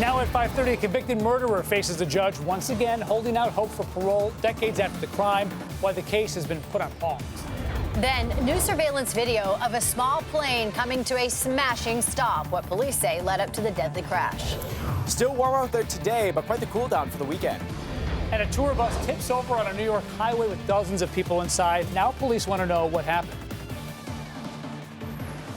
Now at 5:30, a convicted murderer faces the judge once again, holding out hope for parole decades after the crime, while the case has been put on pause. Then, new surveillance video of a small plane coming to a smashing stop, what police say led up to the deadly crash. Still warm out there today, but quite the cool down for the weekend. And a tour bus tips over on a New York highway with dozens of people inside. Now police want to know what happened.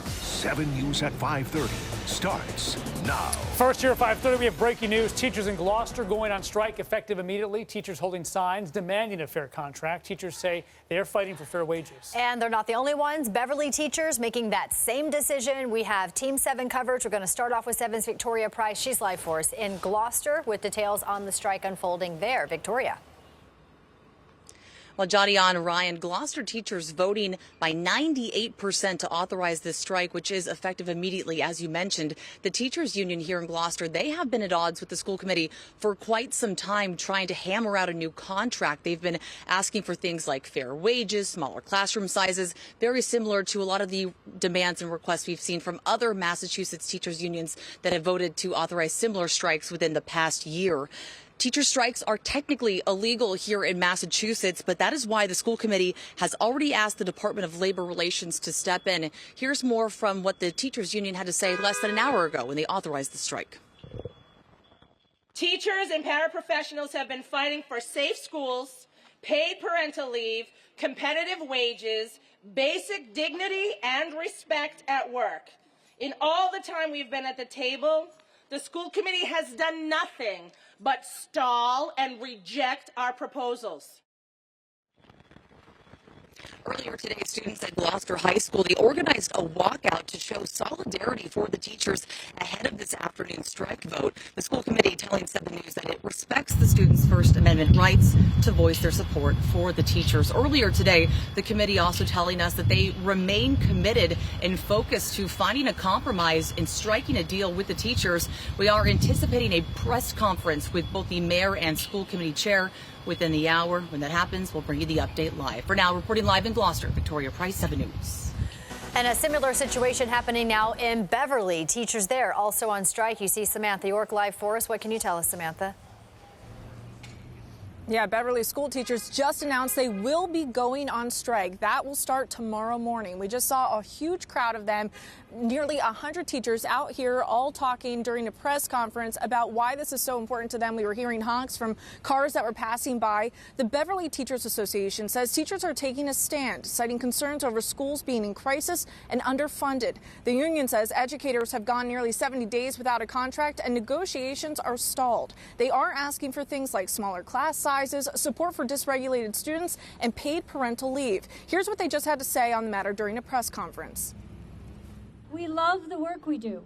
7 News at 5:30 starts now. First here at 5:30, we have breaking news. Teachers in Gloucester going on strike effective immediately. Teachers holding signs demanding a fair contract. Teachers say they are fighting for fair wages. And they're not the only ones. Beverly teachers making that same decision. We have Team 7 coverage. We're going to start off with 7's Victoria Price. She's live for us in Gloucester with details on the strike unfolding there. Victoria. Well, Jadian, Ryan, Gloucester teachers voting by 98% to authorize this strike, which is effective immediately. As you mentioned, the teachers union here in Gloucester, they have been at odds with the school committee for quite some time, trying to hammer out a new contract. They've been asking for things like fair wages, smaller classroom sizes, very similar to a lot of the demands and requests we've seen from other Massachusetts teachers unions that have voted to authorize similar strikes within the past year. Teacher strikes are technically illegal here in Massachusetts, but that is why the school committee has already asked the Department of Labor Relations to step in. Here's more from what the teachers union had to say less than an hour ago when they authorized the strike. Teachers and paraprofessionals have been fighting for safe schools, paid parental leave, competitive wages, basic dignity and respect at work. In all the time we've been at the table, the school committee has done nothing but stall and reject our proposals. Earlier today, students at Gloucester High School, they organized a walkout to show solidarity for the teachers ahead of this afternoon strike vote. The school committee telling 7 News that it respects the students' First Amendment rights to voice their support for the teachers. Earlier today, the committee also telling us that they remain committed and focused to finding a compromise and striking a deal with the teachers. We are anticipating a press conference with both the mayor and school committee chair within the hour. When that happens, we'll bring you the update live. For now, reporting live in Gloucester, Victoria Price, 7 News. And a similar situation happening now in Beverly. Teachers there also on strike. You see Samantha York live for us. What can you tell us, Samantha? Yeah, Beverly school teachers just announced they will be going on strike. That will start tomorrow morning. We just saw a huge crowd of them, nearly 100 teachers out here all talking during a press conference about why this is so important to them. We were hearing honks from cars that were passing by. The Beverly Teachers Association says teachers are taking a stand, citing concerns over schools being in crisis and underfunded. The union says educators have gone nearly 70 days without a contract and negotiations are stalled. They are asking for things like smaller class sizes, support for dysregulated students, and paid parental leave. Here's what they just had to say on the matter during a press conference. We love the work we do.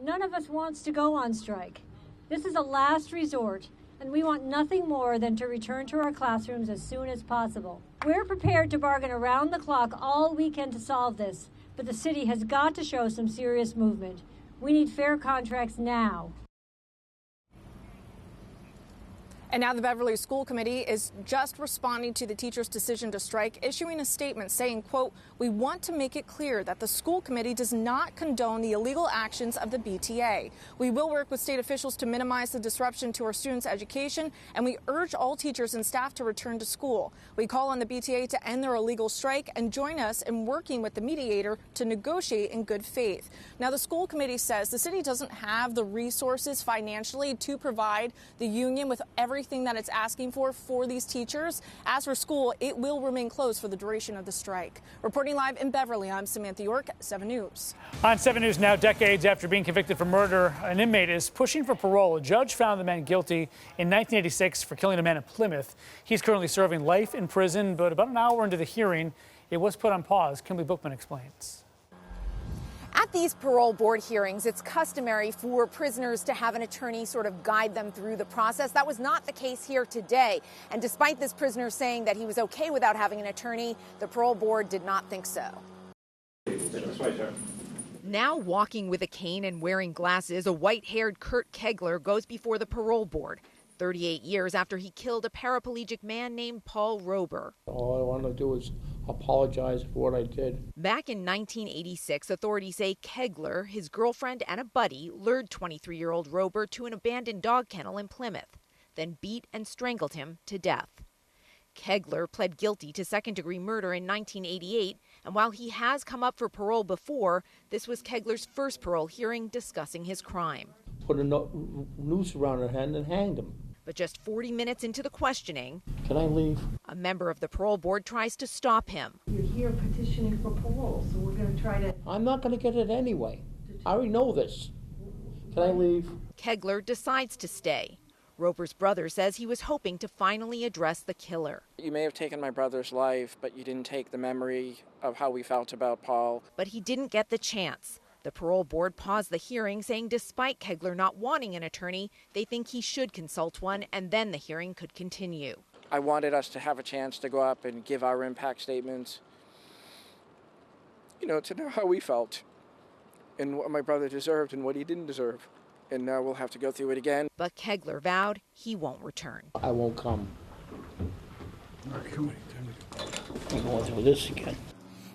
None of us wants to go on strike. This is a last resort, and we want nothing more than to return to our classrooms as soon as possible. We're prepared to bargain around the clock all weekend to solve this, but the city has got to show some serious movement. We need fair contracts now. And now the Beverly School Committee is just responding to the teachers' decision to strike, issuing a statement saying, quote, "We want to make it clear that the school committee does not condone the illegal actions of the BTA. We will work with state officials to minimize the disruption to our students' education, and we urge all teachers and staff to return to school. We call on the BTA to end their illegal strike and join us in working with the mediator to negotiate in good faith." Now, the school committee says the city doesn't have the resources financially to provide the union with everything that it's asking for these teachers. As for school, it will remain closed for the duration of the strike. Reporting live in Beverly, I'm Samantha York, 7 News. On 7 News now, decades after being convicted for murder, an inmate is pushing for parole. A judge found the man guilty in 1986 for killing a man in Plymouth. He's currently serving life in prison, but about an hour into the hearing, it was put on pause. Kimberly Bookman explains. At these parole board hearings, it's customary for prisoners to have an attorney sort of guide them through the process. That was not the case here today. And despite this prisoner saying that he was okay without having an attorney, the parole board did not think so. Now walking with a cane and wearing glasses, a white-haired Kurt Kegler goes before the parole board. 38 years after he killed a paraplegic man named Paul Rober. All I want to do is apologize for what I did. Back in 1986, authorities say Kegler, his girlfriend, and a buddy lured 23-year-old Rober to an abandoned dog kennel in Plymouth, then beat and strangled him to death. Kegler pled guilty to second-degree murder in 1988, and while he has come up for parole before, this was Kegler's first parole hearing discussing his crime. Put a noose around her hand and hanged him. But just 40 minutes into the questioning, Can I leave? a member of the parole board tries to stop him. You're here petitioning for parole, so we're going to try to... I'm not going to get it anyway. I already know this. Can I leave? Kegler decides to stay. Rober's brother says he was hoping to finally address the killer. You may have taken my brother's life, but you didn't take the memory of how we felt about Paul. But he didn't get the chance. The parole board paused the hearing, saying despite Kegler not wanting an attorney, they think he should consult one, and then the hearing could continue. I wanted us to have a chance to go up and give our impact statements, to know how we felt and what my brother deserved and what he didn't deserve. And now we'll have to go through it again. But Kegler vowed he won't return. I won't come. All right, come on. I'm going through this again.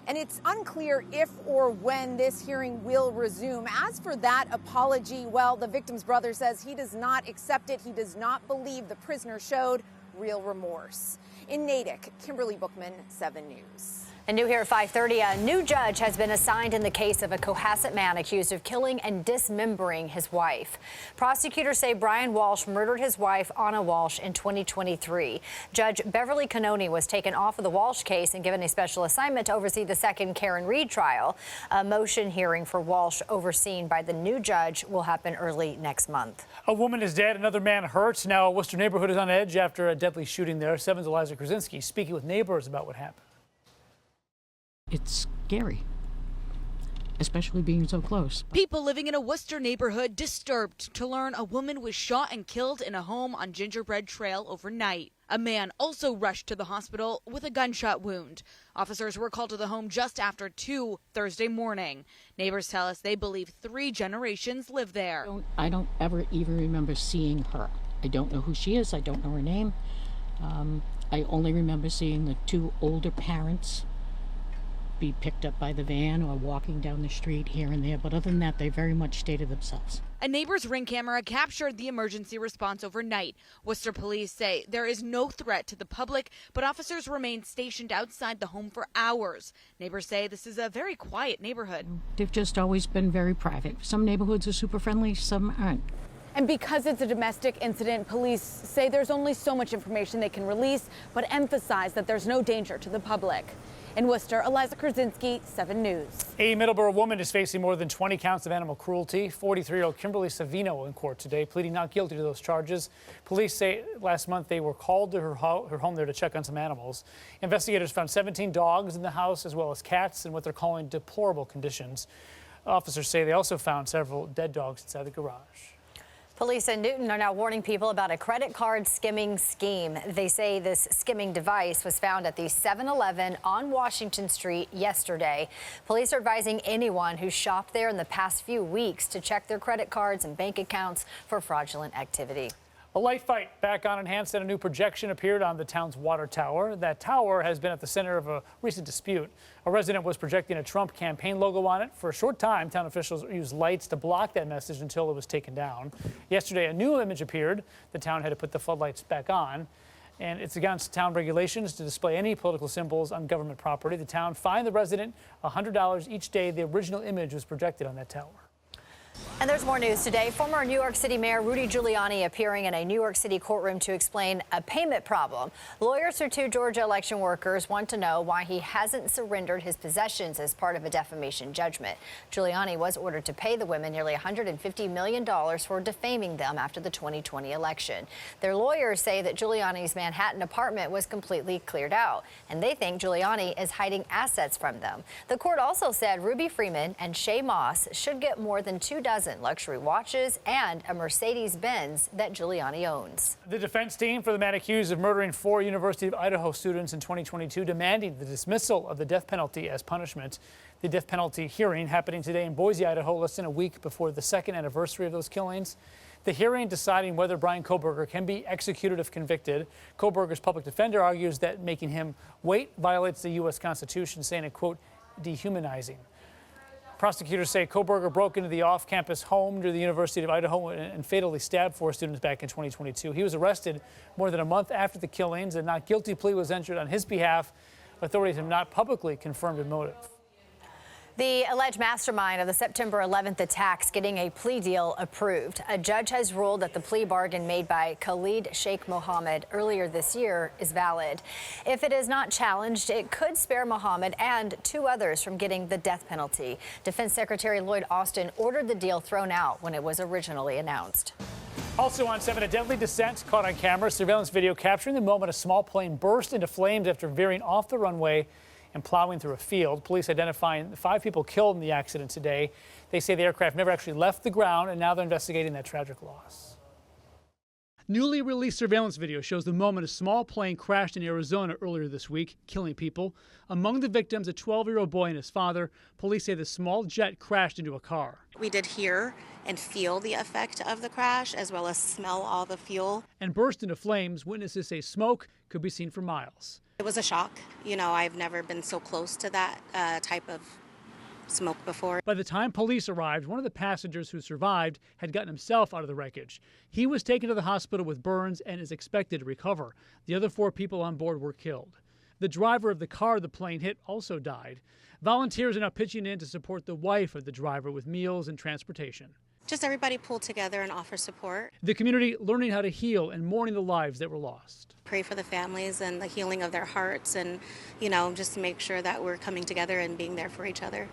And it's unclear if or when this hearing will resume. As for that apology, well, the victim's brother says he does not accept it. He does not believe the prisoner showed real remorse. In Natick, Kimberly Bookman, 7 News. And new here at 5:30, a new judge has been assigned in the case of a Cohasset man accused of killing and dismembering his wife. Prosecutors say Brian Walsh murdered his wife, Anna Walsh, in 2023. Judge Beverly Cannoni was taken off of the Walsh case and given a special assignment to oversee the second Karen Reed trial. A motion hearing for Walsh, overseen by the new judge, will happen early next month. A woman is dead, another man hurt. Now a Worcester neighborhood is on edge after a deadly shooting there. 7's Eliza Krasinski speaking with neighbors about what happened. It's scary, especially being so close. People living in a Worcester neighborhood disturbed to learn a woman was shot and killed in a home on Gingerbread Trail overnight. A man also rushed to the hospital with a gunshot wound. Officers were called to the home just after 2 Thursday morning. Neighbors tell us they believe 3 generations live there. I don't ever even remember seeing her. I don't know who she is. I don't know her name. I only remember seeing the 2 older parents be picked up by the van or walking down the street here and there. But other than that, they very much stay to themselves. A neighbor's Ring camera captured the emergency response overnight. Worcester police say there is no threat to the public, but officers remain stationed outside the home for hours. Neighbors say this is a very quiet neighborhood. They've just always been very private. Some neighborhoods are super friendly, some aren't. And because it's a domestic incident, police say there's only so much information they can release, but emphasize that there's no danger to the public. In Worcester, Eliza Krasinski, 7 News. A Middleborough woman is facing more than 20 counts of animal cruelty. 43-year-old Kimberly Savino in court today, pleading not guilty to those charges. Police say last month they were called to her home there to check on some animals. Investigators found 17 dogs in the house, as well as cats, in what they're calling deplorable conditions. Officers say they also found several dead dogs inside the garage. Police in Newton are now warning people about a credit card skimming scheme. They say this skimming device was found at the 7-Eleven on Washington Street yesterday. Police are advising anyone who shopped there in the past few weeks to check their credit cards and bank accounts for fraudulent activity. A light fight back on in Hampstead. A new projection appeared on the town's water tower. That tower has been at the center of a recent dispute. A resident was projecting a Trump campaign logo on it. For a short time, town officials used lights to block that message until it was taken down. Yesterday, a new image appeared. The town had to put the floodlights back on. And it's against town regulations to display any political symbols on government property. The town fined the resident $100 each day the original image was projected on that tower. And there's more news today. Former New York City Mayor Rudy Giuliani appearing in a New York City courtroom to explain a payment problem. Lawyers for 2 Georgia election workers want to know why he hasn't surrendered his possessions as part of a defamation judgment. Giuliani was ordered to pay the women nearly $150 million for defaming them after the 2020 election. Their lawyers say that Giuliani's Manhattan apartment was completely cleared out, and they think Giuliani is hiding assets from them. The court also said Ruby Freeman and Shay Moss should get more than 2 dozen luxury watches and a Mercedes-Benz that Giuliani owns. The defense team for the man accused of murdering 4 University of Idaho students in 2022 demanding the dismissal of the death penalty as punishment. The death penalty hearing happening today in Boise, Idaho, less than a week before the 2nd anniversary of those killings. the hearing deciding whether Bryan Kohberger can be executed if convicted. Kohberger's public defender argues that making him wait violates the U.S. Constitution, saying it, quote, dehumanizing. Prosecutors say Kohberger broke into the off-campus home near the University of Idaho and fatally stabbed 4 students back in 2022. He was arrested more than a month after the killings. A not guilty plea was entered on his behalf. Authorities have not publicly confirmed a motive. The alleged mastermind of the September 11th attacks getting a plea deal approved. A judge has ruled that the plea bargain made by Khalid Sheikh Mohammed earlier this year is valid. If it is not challenged, it could spare Mohammed and 2 others from getting the death penalty. Defense Secretary Lloyd Austin ordered the deal thrown out when it was originally announced. Also on 7, a deadly descent caught on camera. Surveillance video capturing the moment a small plane burst into flames after veering off the runway and plowing through a field. Police identifying the 5 people killed in the accident today. They say the aircraft never actually left the ground, and now they're investigating that tragic loss. Newly released surveillance video shows the moment a small plane crashed in Arizona earlier this week, killing people. Among the victims, a 12-year-old boy and his father. Police say the small jet crashed into a car. We did hear and feel the effect of the crash, as well as smell all the fuel. And burst into flames. Witnesses say smoke could be seen for miles. It was a shock. You know, I've never been so close to that type of smoke before. By the time police arrived, one of the passengers who survived had gotten himself out of the wreckage. He was taken to the hospital with burns and is expected to recover. The other 4 people on board were killed. The driver of the car the plane hit also died. Volunteers are now pitching in to support the wife of the driver with meals and transportation. Just everybody pull together and offer support. The community learning how to heal and mourning the lives that were lost. Pray for the families and the healing of their hearts, and, you know, just to make sure that we're coming together and being there for each other.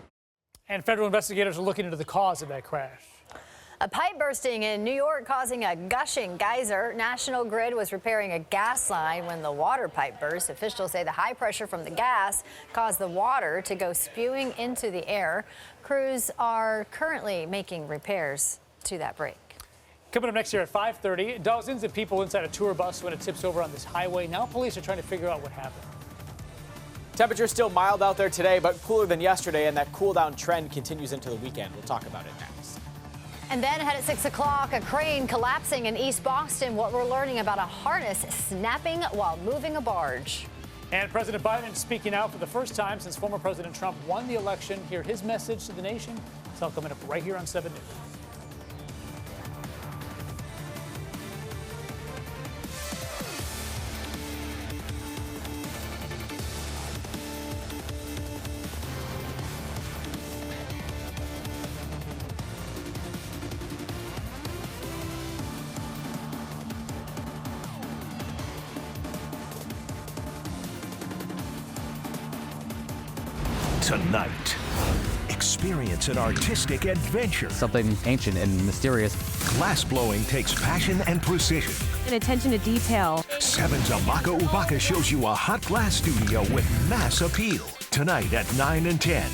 And federal investigators are looking into the cause of that crash. A pipe bursting in New York causing a gushing geyser. National Grid was repairing a gas line when the water pipe burst. Officials say the high pressure from the gas caused the water to go spewing into the air. Crews are currently making repairs to that break. Coming up next year at 5:30, dozens of people inside a tour bus when it tips over on this highway. Now police are trying to figure out what happened. Temperatures still mild out there today, but cooler than yesterday, and that cool down trend continues into the weekend. We'll talk about it next. And then ahead at 6 o'clock, a crane collapsing in East Boston. What we're learning about a harness snapping while moving a barge. And President Biden speaking out for the first time since former President Trump won the election. Hear his message to the nation. It's all coming up right here on 7 News. Tonight, experience an artistic adventure. Something ancient and mysterious. Glassblowing takes passion and precision. And attention to detail. 7's Amaka Ubaka shows you a hot glass studio with mass appeal. Tonight at 9 and 10.